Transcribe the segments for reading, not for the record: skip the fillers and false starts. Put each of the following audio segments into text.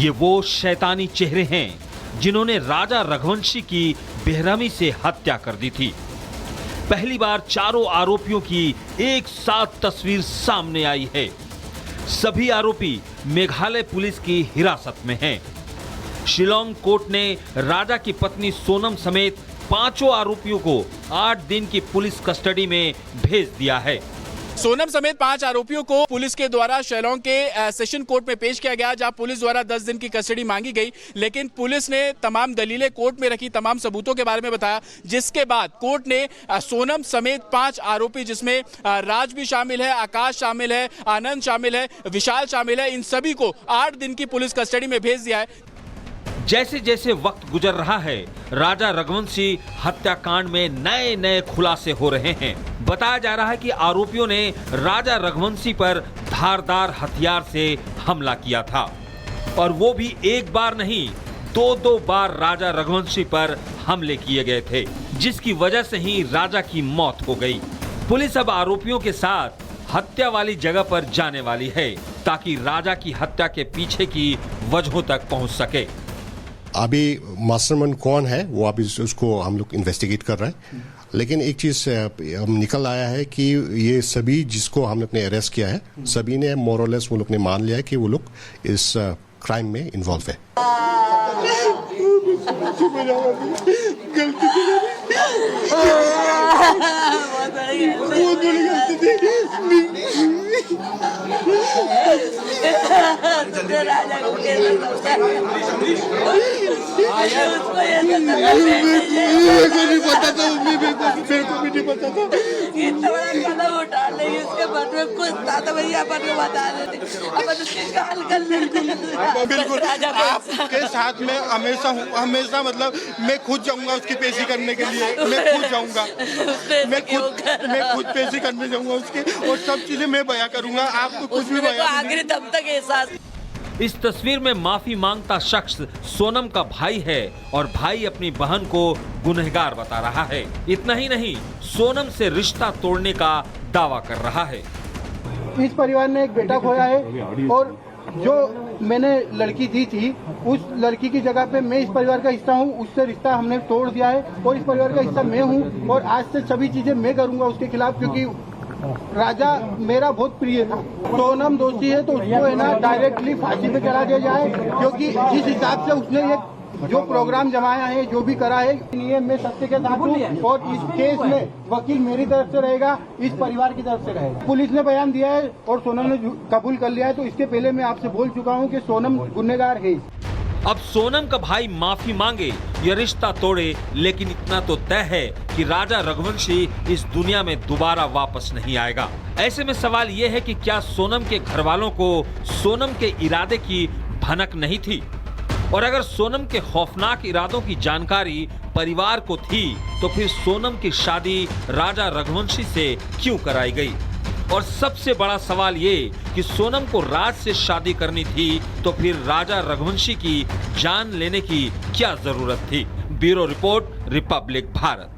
ये वो शैतानी चेहरे हैं जिन्होंने राजा रघुवंशी की बेरहमी से हत्या कर दी थी। पहली बार चारों आरोपियों की एक साथ तस्वीर सामने आई है। सभी आरोपी मेघालय पुलिस की हिरासत में हैं। शिलोंग कोर्ट ने राजा की पत्नी सोनम समेत 5 आरोपियों को 8 दिन की पुलिस कस्टडी में भेज दिया है। सोनम समेत 5 आरोपियों को पुलिस के द्वारा शिलोंग के सेशन कोर्ट में पेश किया गया, जहां पुलिस द्वारा 10 दिन की कस्टडी मांगी गई। लेकिन पुलिस ने तमाम दलीलें कोर्ट में रखी, तमाम सबूतों के बारे में बताया, जिसके बाद कोर्ट ने सोनम समेत 5 आरोपी, जिसमें राज भी शामिल है, आकाश शामिल है, आनंद शामिल है, विशाल शामिल है, इन सभी को 8 दिन की पुलिस कस्टडी में भेज दिया है। जैसे जैसे वक्त गुजर रहा है, राजा रघुवंशी हत्याकांड में नए नए खुलासे हो रहे हैं। बताया जा रहा है कि आरोपियों ने राजा रघुवंशी पर धारदार हथियार से हमला किया था और वो भी एक बार नहीं, 2 बार राजा रघुवंशी पर हमले किए गए थे, जिसकी वजह से ही राजा की मौत हो गई। पुलिस अब आरोपियों के साथ हत्या वाली जगह पर जाने वाली है ताकि राजा की हत्या के पीछे की वजहों तक पहुंच सके। अभी मास्टरमाइंड कौन है वो अभी उसको हम लोग इन्वेस्टिगेट कर रहे हैं, लेकिन एक चीज निकल आया है कि ये सभी जिसको हम लोग ने अरेस्ट किया है, सभी ने मोरलेस वो लोग ने मान लिया है कि वो लोग इस क्राइम में इन्वॉल्व है। इतना बड़ा कदम उठा ले, इसके मन में कुछ था तो भैया अपन को बता देते, अपन उसके हल कर लेते। बिल्कुल आपके साथ में हमेशा हूँ, हमेशा मतलब मैं खुद जाऊंगा उसकी पेशी करने के लिए, मैं खुद जाऊंगा, मैं खुद पेशी करने जाऊंगा उसकी, और सब चीजें मैं बयां करूंगा, आपको कुछ भी बयां आखिरी दम तक एहसास। इस तस्वीर में माफी मांगता शख्स सोनम का भाई है और भाई अपनी बहन को गुनहगार बता रहा है। इतना ही नहीं, सोनम से रिश्ता तोड़ने का दावा कर रहा है। इस परिवार ने एक बेटा खोया है और जो मैंने लड़की दी थी, उस लड़की की जगह पे मैं इस परिवार का हिस्सा हूँ, उससे रिश्ता हमने तोड़ दिया है और इस परिवार का हिस्सा मैं हूँ और आज से सभी चीजें मैं करूँगा उसके खिलाफ, क्योंकि राजा मेरा बहुत प्रिय था। सोनम दोषी है तो उसको है ना डायरेक्टली फांसी पे चढ़ा दिया जाए, क्योंकि जिस हिसाब से उसने ये जो प्रोग्राम जमाया है, जो भी करा है, ये मैं सत्य के साथ हूँ और इस केस में वकील मेरी तरफ से रहेगा, इस परिवार की तरफ से रहेगा। पुलिस ने बयान दिया है और सोनम ने कबूल कर लिया है, तो इसके पहले मैं आपसे बोल चुका हूँ कि सोनम गुनहगार है। अब सोनम का भाई माफी मांगे या रिश्ता तोड़े, लेकिन इतना तो तय है कि राजा रघुवंशी इस दुनिया में दोबारा वापस नहीं आएगा। ऐसे में सवाल ये है कि क्या सोनम के घर वालों को सोनम के इरादे की भनक नहीं थी? और अगर सोनम के खौफनाक इरादों की जानकारी परिवार को थी, तो फिर सोनम की शादी राजा रघुवंशी से क्यों कराई गई? और सबसे बड़ा सवाल ये कि सोनम को राज से शादी करनी थी, तो फिर राजा रघुवंशी की जान लेने की क्या जरूरत थी? Bureau report, Republic Bharat.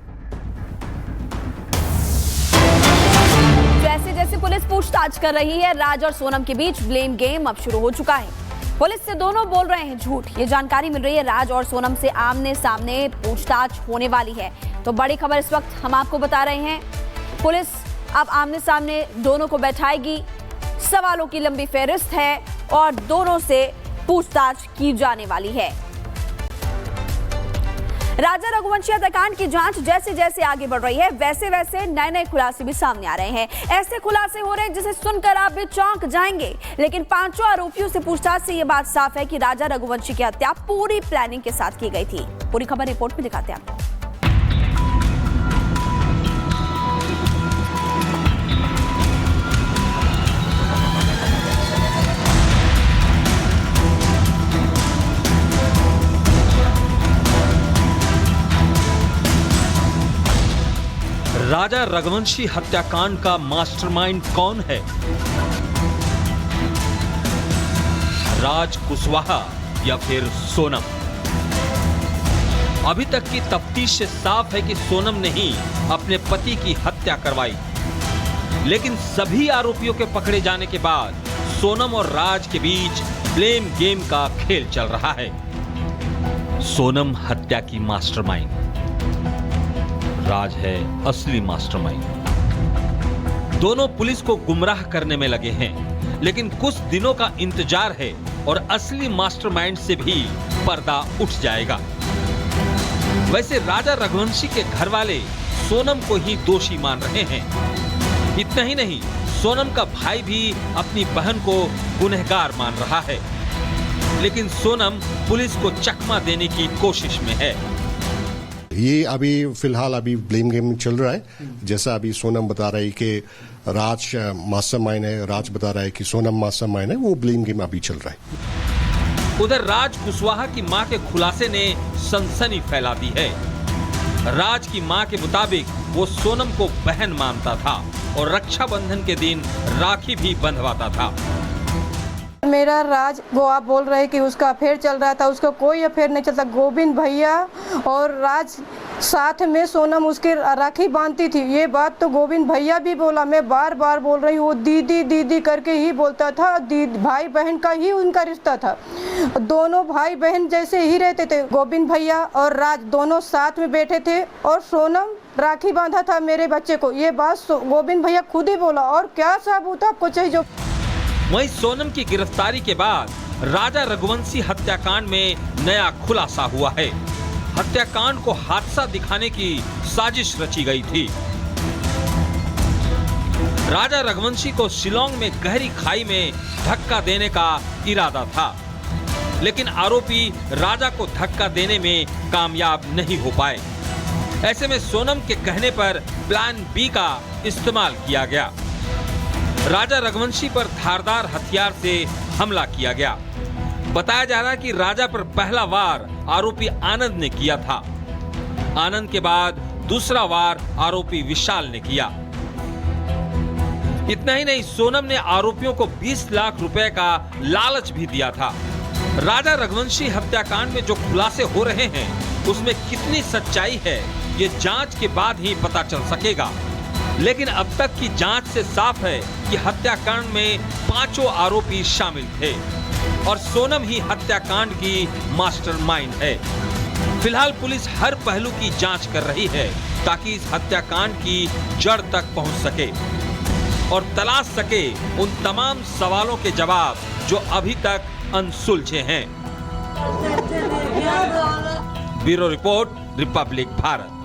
जैसे जैसे पुलिस पूछताछ कर रही है, राज और सोनम के बीच ब्लेम गेम अब शुरू हो चुका है। पुलिस से दोनों बोल रहे हैं झूठ। ये जानकारी मिल रही है राज और सोनम से आमने सामने पूछताछ होने वाली है। तो बड़ी खबर इस वक्त हम आपको बता रहे हैं, पुलिस अब आमने सामने दोनों को बैठाएगी। सवालों की लंबी फहरिस्त है और दोनों से पूछताछ की जाने वाली है। राजा रघुवंशी हत्याकांड की जांच जैसे जैसे आगे बढ़ रही है, वैसे वैसे नए नए खुलासे भी सामने आ रहे हैं। ऐसे खुलासे हो रहे हैं जिसे सुनकर आप भी चौंक जाएंगे। लेकिन 5 आरोपियों से पूछताछ से यह बात साफ है कि राजा रघुवंशी की हत्या पूरी प्लानिंग के साथ की गई थी। पूरी खबर रिपोर्ट में दिखाते हैं आपको। राजा रघुवंशी हत्याकांड का मास्टरमाइंड कौन है? राज कुशवाहा या फिर सोनम? अभी तक की तफ्तीश से साफ है कि सोनम ने ही अपने पति की हत्या करवाई, लेकिन सभी आरोपियों के पकड़े जाने के बाद सोनम और राज के बीच ब्लेम गेम का खेल चल रहा है। सोनम हत्या की मास्टरमाइंड, राज है असली मास्टरमाइंड। दोनों पुलिस को गुमराह करने में लगे हैं, लेकिन कुछ दिनों का इंतजार है और असली मास्टरमाइंड से भी पर्दा उठ जाएगा। वैसे राजा रघुवंशी के घर वाले सोनम को ही दोषी मान रहे हैं। इतना ही नहीं, सोनम का भाई भी अपनी बहन को गुनहगार मान रहा है, लेकिन सोनम पुलिस को चकमा देने की कोशिश में है। ये अभी फिलहाल अभी ब्लेम गेम चल रहा है। जैसा अभी सोनम बता रही कि राज मास्टरमाइंड है, राज बता रहा है कि सोनम मास्टरमाइंड है, वो ब्लेम गेम अभी चल रहा है। उधर राज कुशवाहा की मां के खुलासे ने सनसनी फैला दी है। राज की मां के मुताबिक वो सोनम को बहन मानता था और रक्षाबंधन के दिन राखी भी बंधवाता था। मेरा राज, वो आप बोल रहे हैं कि उसका अफेयर चल रहा था, उसका कोई अफेयर नहीं चलता। गोविंद भैया और राज साथ में सोनम उसके राखी बांधती थी, ये बात तो गोविंद भैया भी बोला। मैं बार बार बोल रही हूँ, वो दीदी दीदी करके ही बोलता था। भाई बहन का ही उनका रिश्ता था, दोनों भाई बहन जैसे ही रहते थे। गोविंद भैया और राज दोनों साथ में बैठे थे और सोनम राखी बांधा था मेरे बच्चे को, ये बात गोविंद भैया खुद ही बोला। और क्या सबूत आपको चाहिए जो। वहीं सोनम की गिरफ्तारी के बाद राजा रघुवंशी हत्याकांड में नया खुलासा हुआ है। हत्याकांड को हादसा दिखाने की साजिश रची गई थी। राजा रघुवंशी को शिलांग में गहरी खाई में धक्का देने का इरादा था, लेकिन आरोपी राजा को धक्का देने में कामयाब नहीं हो पाए। ऐसे में सोनम के कहने पर प्लान बी का इस्तेमाल किया गया। राजा रघुवंशी पर धारदार हथियार से हमला किया गया। बताया जा रहा है कि राजा पर पहला वार आरोपी आनंद ने किया था। आनंद के बाद दूसरा वार आरोपी विशाल ने किया। इतना ही नहीं, सोनम ने आरोपियों को 20 लाख रुपए का लालच भी दिया था। राजा रघुवंशी हत्याकांड में जो खुलासे हो रहे हैं, उसमें कितनी सच्चाई है, ये जांच के बाद ही पता चल सकेगा। लेकिन अब तक की जांच से साफ है कि हत्याकांड में 5 आरोपी शामिल थे और सोनम ही हत्याकांड की मास्टरमाइंड है। फिलहाल पुलिस हर पहलू की जांच कर रही है ताकि इस हत्याकांड की जड़ तक पहुंच सके और तलाश सके उन तमाम सवालों के जवाब जो अभी तक अनसुलझे हैं। Bureau report, Republic Bharat.